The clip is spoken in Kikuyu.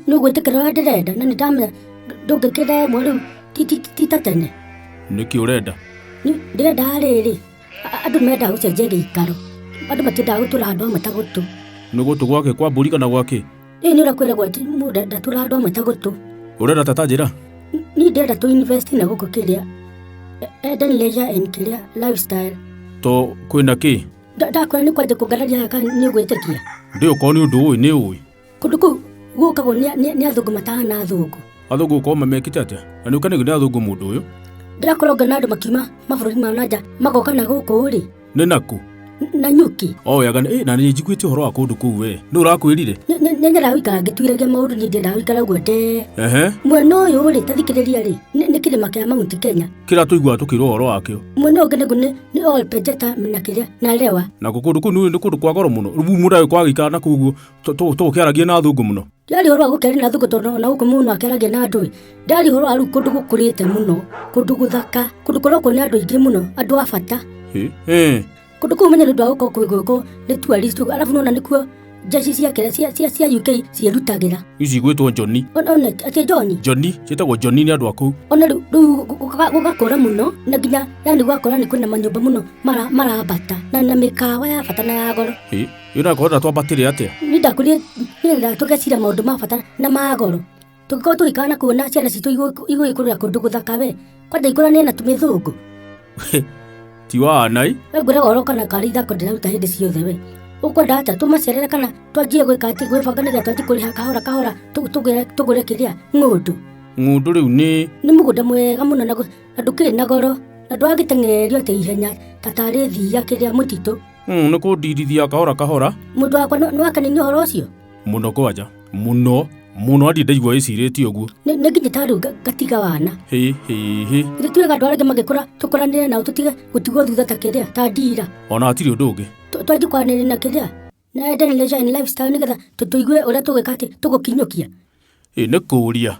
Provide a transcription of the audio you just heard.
Nũgwĩtĩkĩra ũrĩa ndĩrenda na nĩndamenya ndũngĩkĩra ĩmwe rĩu ti ta tene. Nĩkĩ ũrenda? Ndĩrenda rĩrĩ, andũ mendaga gũcenjia gĩikaro, andũ matiendaga gũtũra handũ hamwe ta gũtũ. Nĩ gũtũ gwake kwa mbũri kana gwake? Ĩĩ nĩ ũrĩa kwĩragwo atĩ mũndũ ndatũra handũ hamwe ta gũtũ. Ũrenda tata njĩra? Niĩ ndĩrenda tũ-invest na gũkũ kĩrĩa Eden Leisure and kĩrĩa lifestyle. To kwĩna kĩ? Ndakwĩra nĩ kwanjia kũngararia haha kana nĩ ũgwĩtĩkia? Ndĩũkorwo nĩ ũndũ ũĩ nĩ ũĩ. Kũndũ kũu gũkagwo nĩ athũngũ matahana athũngũ. Athũngũ gũkorwo mamekĩte atĩa? Na nĩ ũkanĩgwo nĩ athũngũ mũndũ ũyũ? Ndĩrakorwo ngona andũ makiuma mabũrũri ma nanja magoka na gũkũ rĩ. Nĩ naku? Na nyuki. Oyaga na nĩ njiguĩte ũhoro wa kũndũ kũu we. Nĩ ũrakwĩrire? Nyendaga gũikara ngĩtuiragia maũndũ, niĩ ndĩendaga gũikara ũguo nde. Mwena ũyũ rĩ, ta thikĩrĩria rĩ, nĩ kĩrĩma kĩa Mount Kenya. Kĩrĩa tũiguaga tũkĩrwo ũhoro wakĩo. Mwena ũngĩ naguo nĩ Olpejeta na kĩrĩa na Lewa. Na kũndũ kũu nĩ kũndũ kwa goro mũno. Rĩu mũndũ agĩkorwo agĩikara na kũu tũkĩaragia na athũngũ mũno. Ndĩrarĩ ũhoro wa gũkĩaria na athũngũ tondũ na gũkũ mũno akĩaragia na andũ. Ndĩrarĩ ũhoro wa rĩu kũndũ gũkũrĩte mũno, kũndũ gũthaka, kũndũ kũrokwo nĩ andũ aingĩ mũno, andũ a bata. Kũndũ kũu menye nĩ ũndũ wa gũkorwo kwĩgũkũ nĩ tourist, arabu nona nĩkuo jeshi cia UK ciĩrutagĩra. Ici igwĩtwo Johnny. Ona atĩ Johnny? Johnny, ciĩtagwo Johnny nĩ andũ a kũu. Ona rĩu gũgakũra mũno na nginya yani gũgakora nĩ kwĩna manyũmba mũno marabata na mĩkawa ya bata na ya goro. Ĩrakorwo twambatĩre atĩa? Niĩ ndakorire nĩgetha tũgecira maũndũ ma bata na ma goro. Tũngĩkorwo tũgĩikara na kuona ciana citũ igũgĩkũrĩra kũndũ gũthaka we, kwanja ikũranie na tũmĩthũngũ. Ti wanai? Ngwĩraga ũhoro kana karĩ ithako ndĩraruta hĩndĩ ciothe we. Ũkwenda atĩa tũmacerere kana twanjie gwĩka atĩ gwĩbanga nĩgetha twanjie kũrĩha kahora kahora tũgũre kĩrĩa ng'ũndũ? Ng'ũndũ rĩu nĩ mũgũnda mwega mũno na ndũkĩrĩ na goro na ndwagĩteng'ererio atĩ ihenya ta tarĩ thia kĩrĩa mũtitũ. Nĩ kũndirithia kahora kahora. Mũndũ wakwa nĩwakenio ũhoro ũcio? Mũno kwanja, mũno andi ndaigua ĩcirĩtie ũguo. Nĩ nginya ta rĩu gatiga wana. Ithuĩ tuĩga andũ arĩa angĩ magĩkũra tũkũranĩre nao tũtige gũtigwo thutha ta kĩrĩa ta ndira. Ona hatirĩ ũndũ ũngĩ. Twanjie kwaranĩria na kĩrĩa na Eden Leisure and Lifestyle nĩgetha tũigue ũrĩa tũgwĩka atĩ tũgũkinyũkia. Nĩ kũũria.